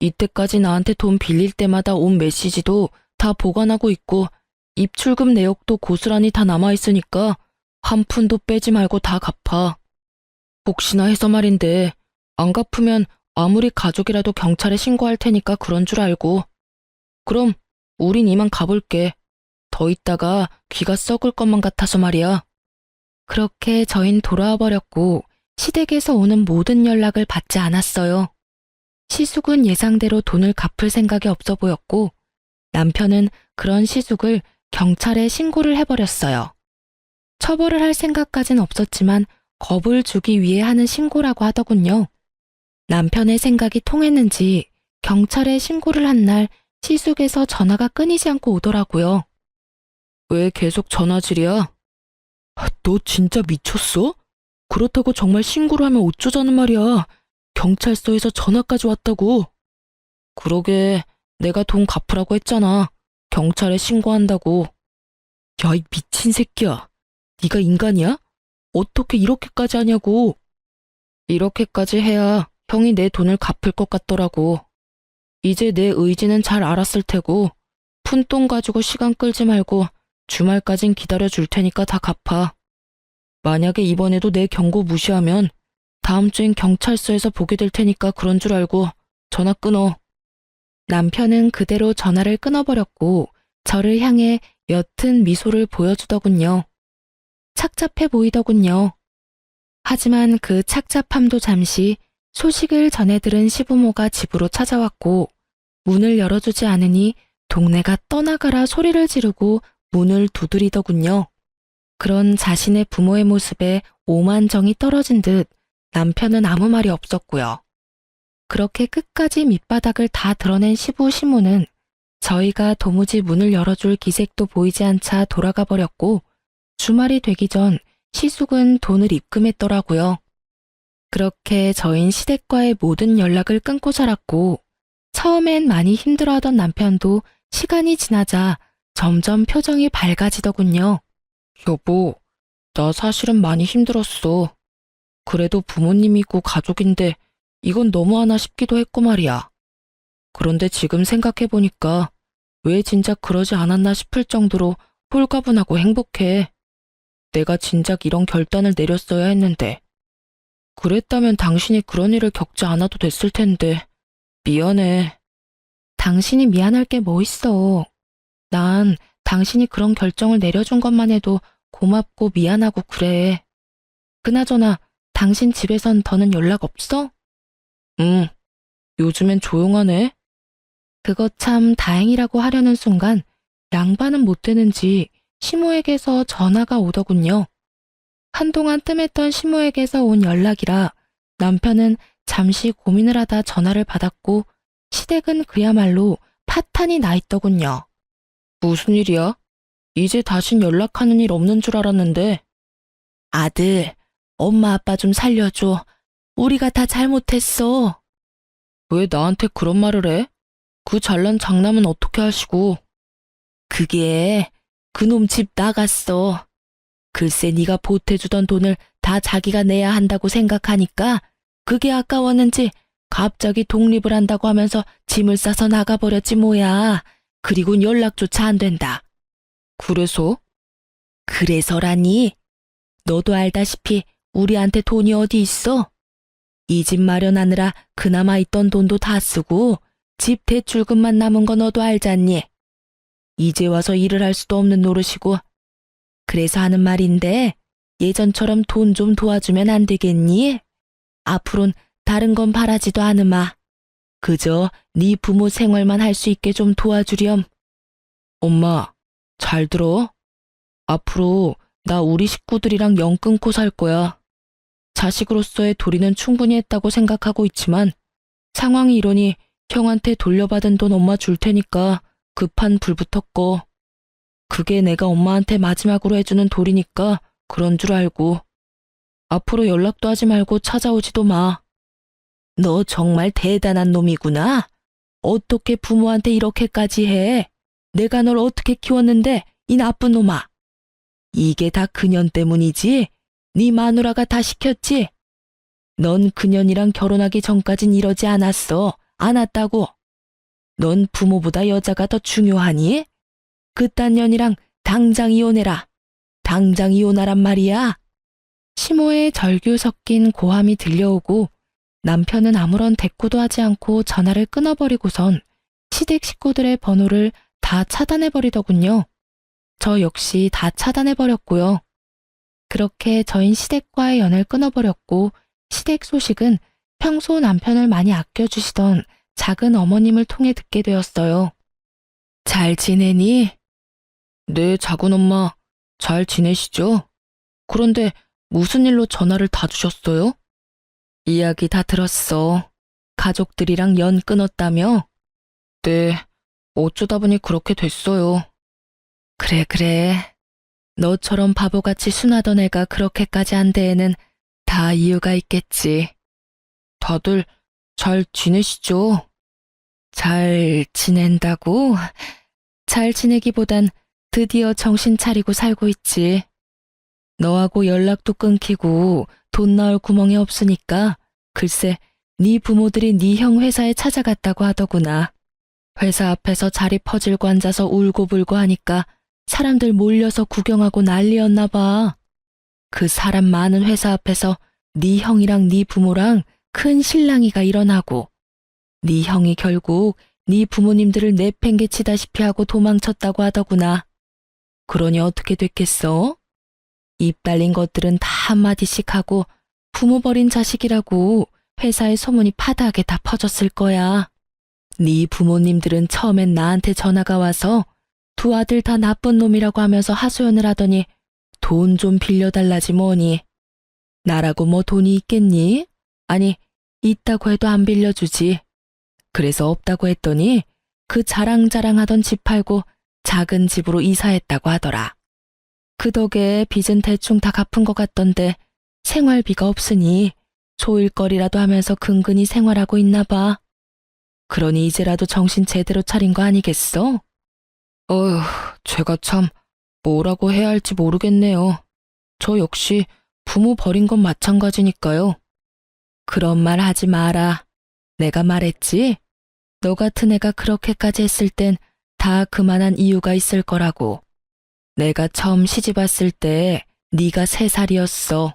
이때까지 나한테 돈 빌릴 때마다 온 메시지도 다 보관하고 있고 입출금 내역도 고스란히 다 남아있으니까 한 푼도 빼지 말고 다 갚아. 혹시나 해서 말인데 안 갚으면 아무리 가족이라도 경찰에 신고할 테니까 그런 줄 알고. 그럼 우린 이만 가볼게. 더 있다가 귀가 썩을 것만 같아서 말이야. 그렇게 저흰 돌아와 버렸고 시댁에서 오는 모든 연락을 받지 않았어요. 시숙은 예상대로 돈을 갚을 생각이 없어 보였고 남편은 그런 시숙을 경찰에 신고를 해버렸어요. 처벌을 할 생각까진 없었지만 겁을 주기 위해 하는 신고라고 하더군요. 남편의 생각이 통했는지 경찰에 신고를 한 날 시숙에서 전화가 끊이지 않고 오더라고요. 왜 계속 전화질이야? 너 진짜 미쳤어? 그렇다고 정말 신고를 하면 어쩌자는 말이야. 경찰서에서 전화까지 왔다고. 그러게, 내가 돈 갚으라고 했잖아. 경찰에 신고한다고. 야, 이 미친 새끼야. 네가 인간이야? 어떻게 이렇게까지 하냐고. 이렇게까지 해야 형이 내 돈을 갚을 것 같더라고. 이제 내 의지는 잘 알았을 테고 푼돈 가지고 시간 끌지 말고 주말까진 기다려줄 테니까 다 갚아. 만약에 이번에도 내 경고 무시하면 다음 주엔 경찰서에서 보게 될 테니까 그런 줄 알고 전화 끊어. 남편은 그대로 전화를 끊어버렸고 저를 향해 옅은 미소를 보여주더군요. 착잡해 보이더군요. 하지만 그 착잡함도 잠시 소식을 전해 들은 시부모가 집으로 찾아왔고 문을 열어주지 않으니 동네가 떠나가라 소리를 지르고 문을 두드리더군요. 그런 자신의 부모의 모습에 오만정이 떨어진 듯 남편은 아무 말이 없었고요. 그렇게 끝까지 밑바닥을 다 드러낸 시부는 저희가 도무지 문을 열어줄 기색도 보이지 않자 돌아가 버렸고 주말이 되기 전 시숙은 돈을 입금했더라고요. 그렇게 저흰 시댁과의 모든 연락을 끊고 살았고 처음엔 많이 힘들어하던 남편도 시간이 지나자 점점 표정이 밝아지더군요. 여보, 나 사실은 많이 힘들었어. 그래도 부모님이고 가족인데 이건 너무하나 싶기도 했고 말이야. 그런데 지금 생각해보니까 왜 진작 그러지 않았나 싶을 정도로 홀가분하고 행복해. 내가 진작 이런 결단을 내렸어야 했는데. 그랬다면 당신이 그런 일을 겪지 않아도 됐을 텐데. 미안해. 당신이 미안할 게 뭐 있어. 난 당신이 그런 결정을 내려준 것만 해도 고맙고 미안하고 그래. 그나저나 당신 집에선 더는 연락 없어? 응, 요즘엔 조용하네. 그거 참 다행이라고 하려는 순간 양반은 못 되는지 시모에게서 전화가 오더군요. 한동안 뜸했던 시모에게서 온 연락이라 남편은 잠시 고민을 하다 전화를 받았고 시댁은 그야말로 파탄이 나 있더군요. 무슨 일이야? 이제 다신 연락하는 일 없는 줄 알았는데. 아들, 엄마 아빠 좀 살려줘. 우리가 다 잘못했어. 왜 나한테 그런 말을 해? 그 잘난 장남은 어떻게 하시고? 그게 그놈 집 나갔어. 글쎄 네가 보태주던 돈을 다 자기가 내야 한다고 생각하니까 그게 아까웠는지 갑자기 독립을 한다고 하면서 짐을 싸서 나가버렸지 뭐야. 그리곤 연락조차 안 된다. 그래서? 그래서라니? 너도 알다시피 우리한테 돈이 어디 있어? 이 집 마련하느라 그나마 있던 돈도 다 쓰고 집 대출금만 남은 거 너도 알잖니? 이제 와서 일을 할 수도 없는 노릇이고. 그래서 하는 말인데 예전처럼 돈 좀 도와주면 안 되겠니? 앞으론 다른 건 바라지도 않으마. 그저 네 부모 생활만 할 수 있게 좀 도와주렴. 엄마, 잘 들어. 앞으로 나 우리 식구들이랑 연 끊고 살 거야. 자식으로서의 도리는 충분히 했다고 생각하고 있지만 상황이 이러니 형한테 돌려받은 돈 엄마 줄 테니까 급한 불부터 꺼. 그게 내가 엄마한테 마지막으로 해주는 도리니까 그런 줄 알고. 앞으로 연락도 하지 말고 찾아오지도 마. 너 정말 대단한 놈이구나. 어떻게 부모한테 이렇게까지 해? 내가 널 어떻게 키웠는데 이 나쁜 놈아. 이게 다 그년 때문이지? 네 마누라가 다 시켰지? 넌 그년이랑 결혼하기 전까진 이러지 않았어. 않았다고. 넌 부모보다 여자가 더 중요하니? 그딴 년이랑 당장 이혼해라. 당장 이혼하란 말이야. 시모의 절규 섞인 고함이 들려오고 남편은 아무런 대꾸도 하지 않고 전화를 끊어버리고선 시댁 식구들의 번호를 다 차단해버리더군요. 저 역시 다 차단해버렸고요. 그렇게 저흰 시댁과의 연을 끊어버렸고 시댁 소식은 평소 남편을 많이 아껴주시던 작은 어머님을 통해 듣게 되었어요. 잘 지내니? 네, 작은 엄마. 잘 지내시죠? 그런데 무슨 일로 전화를 다 주셨어요? 이야기 다 들었어. 가족들이랑 연 끊었다며? 네, 어쩌다 보니 그렇게 됐어요. 그래. 너처럼 바보같이 순하던 애가 그렇게까지 한 데에는 다 이유가 있겠지. 다들 잘 지내시죠? 잘 지낸다고? 잘 지내기보단 드디어 정신 차리고 살고 있지. 너하고 연락도 끊기고 돈 나올 구멍이 없으니까 글쎄 네 부모들이 네 형 회사에 찾아갔다고 하더구나. 회사 앞에서 자리 퍼질고 앉아서 울고불고 하니까 사람들 몰려서 구경하고 난리였나 봐. 그 사람 많은 회사 앞에서 네 형이랑 네 부모랑 큰 실랑이가 일어나고 네 형이 결국 네 부모님들을 내팽개치다시피 하고 도망쳤다고 하더구나. 그러니 어떻게 됐겠어? 입 달린 것들은 다 한마디씩 하고 부모 버린 자식이라고 회사에 소문이 파다하게 다 퍼졌을 거야. 네 부모님들은 처음엔 나한테 전화가 와서 두 아들 다 나쁜 놈이라고 하면서 하소연을 하더니 돈 좀 빌려달라지 뭐니. 나라고 뭐 돈이 있겠니? 아니 있다고 해도 안 빌려주지. 그래서 없다고 했더니 그 자랑자랑하던 집 팔고 작은 집으로 이사했다고 하더라. 그 덕에 빚은 대충 다 갚은 것 같던데 생활비가 없으니 소일거리라도 하면서 근근히 생활하고 있나 봐. 그러니 이제라도 정신 제대로 차린 거 아니겠어? 어휴, 제가 참 뭐라고 해야 할지 모르겠네요. 저 역시 부모 버린 건 마찬가지니까요. 그런 말 하지 마라. 내가 말했지? 너 같은 애가 그렇게까지 했을 땐 다 그만한 이유가 있을 거라고. 내가 처음 시집 왔을 때 네가 3살이었어.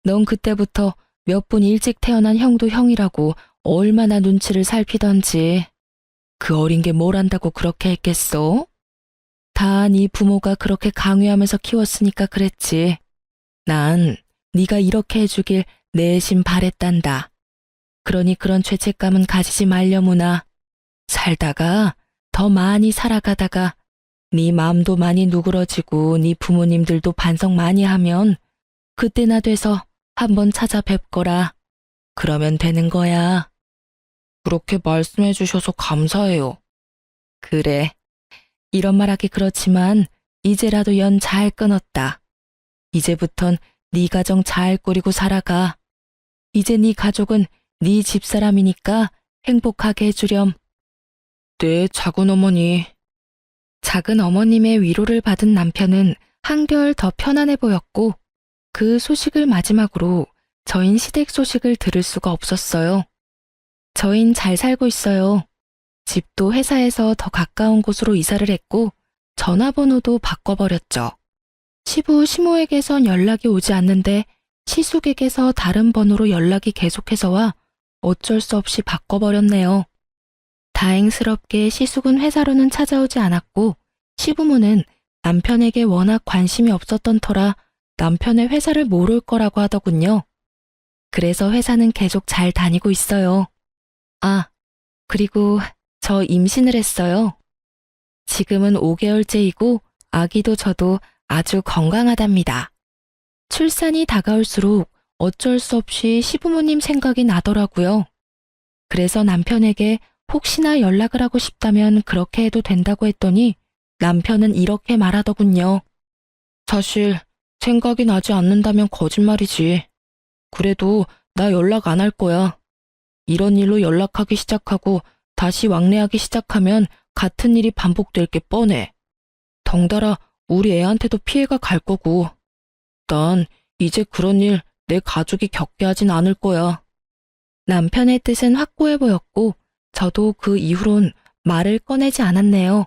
넌 그때부터 몇 분 일찍 태어난 형도 형이라고 얼마나 눈치를 살피던지. 그 어린 게 뭘 안다고 그렇게 했겠어? 다 네 부모가 그렇게 강요하면서 키웠으니까 그랬지. 난 네가 이렇게 해주길 내심 바랬단다. 그러니 그런 죄책감은 가지지 말려무나. 살다가 더 많이 살아가다가 네 마음도 많이 누그러지고 네 부모님들도 반성 많이 하면 그때나 돼서 한번 찾아뵙거라. 그러면 되는 거야. 그렇게 말씀해 주셔서 감사해요. 그래. 이런 말하기 그렇지만 이제라도 연 잘 끊었다. 이제부턴 네 가정 잘 꾸리고 살아가. 이제 네 가족은 네 집사람이니까 행복하게 해주렴. 네, 작은 어머니. 작은 어머님의 위로를 받은 남편은 한결 더 편안해 보였고 그 소식을 마지막으로 저흰 시댁 소식을 들을 수가 없었어요. 저흰 잘 살고 있어요. 집도 회사에서 더 가까운 곳으로 이사를 했고 전화번호도 바꿔버렸죠. 시부 시모에게선 연락이 오지 않는데 시숙에게서 다른 번호로 연락이 계속해서 와 어쩔 수 없이 바꿔버렸네요. 다행스럽게 시숙은 회사로는 찾아오지 않았고 시부모는 남편에게 워낙 관심이 없었던 터라 남편의 회사를 모를 거라고 하더군요. 그래서 회사는 계속 잘 다니고 있어요. 아, 그리고 저 임신을 했어요. 지금은 5개월째이고 아기도 저도 아주 건강하답니다. 출산이 다가올수록 어쩔 수 없이 시부모님 생각이 나더라고요. 그래서 남편에게 혹시나 연락을 하고 싶다면 그렇게 해도 된다고 했더니 남편은 이렇게 말하더군요. 사실 생각이 나지 않는다면 거짓말이지. 그래도 나 연락 안 할 거야. 이런 일로 연락하기 시작하고 다시 왕래하기 시작하면 같은 일이 반복될 게 뻔해. 덩달아 우리 애한테도 피해가 갈 거고. 난 이제 그런 일 내 가족이 겪게 하진 않을 거야. 남편의 뜻은 확고해 보였고 저도 그 이후론 말을 꺼내지 않았네요.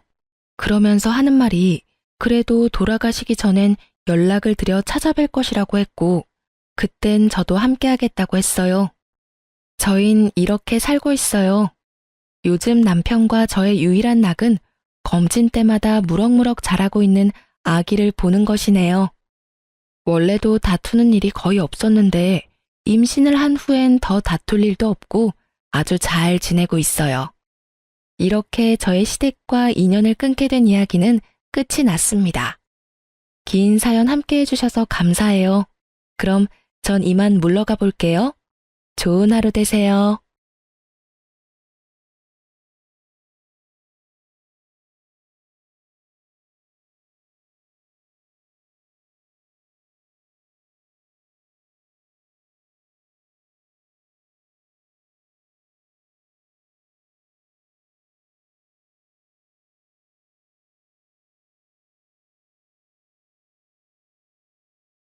그러면서 하는 말이 그래도 돌아가시기 전엔 연락을 드려 찾아뵐 것이라고 했고 그땐 저도 함께하겠다고 했어요. 저흰 이렇게 살고 있어요. 요즘 남편과 저의 유일한 낙은 검진 때마다 무럭무럭 자라고 있는 아기를 보는 것이네요. 원래도 다투는 일이 거의 없었는데 임신을 한 후엔 더 다툴 일도 없고 아주 잘 지내고 있어요. 이렇게 저의 시댁과 인연을 끊게 된 이야기는 끝이 났습니다. 긴 사연 함께 해주셔서 감사해요. 그럼 전 이만 물러가 볼게요. 좋은 하루 되세요.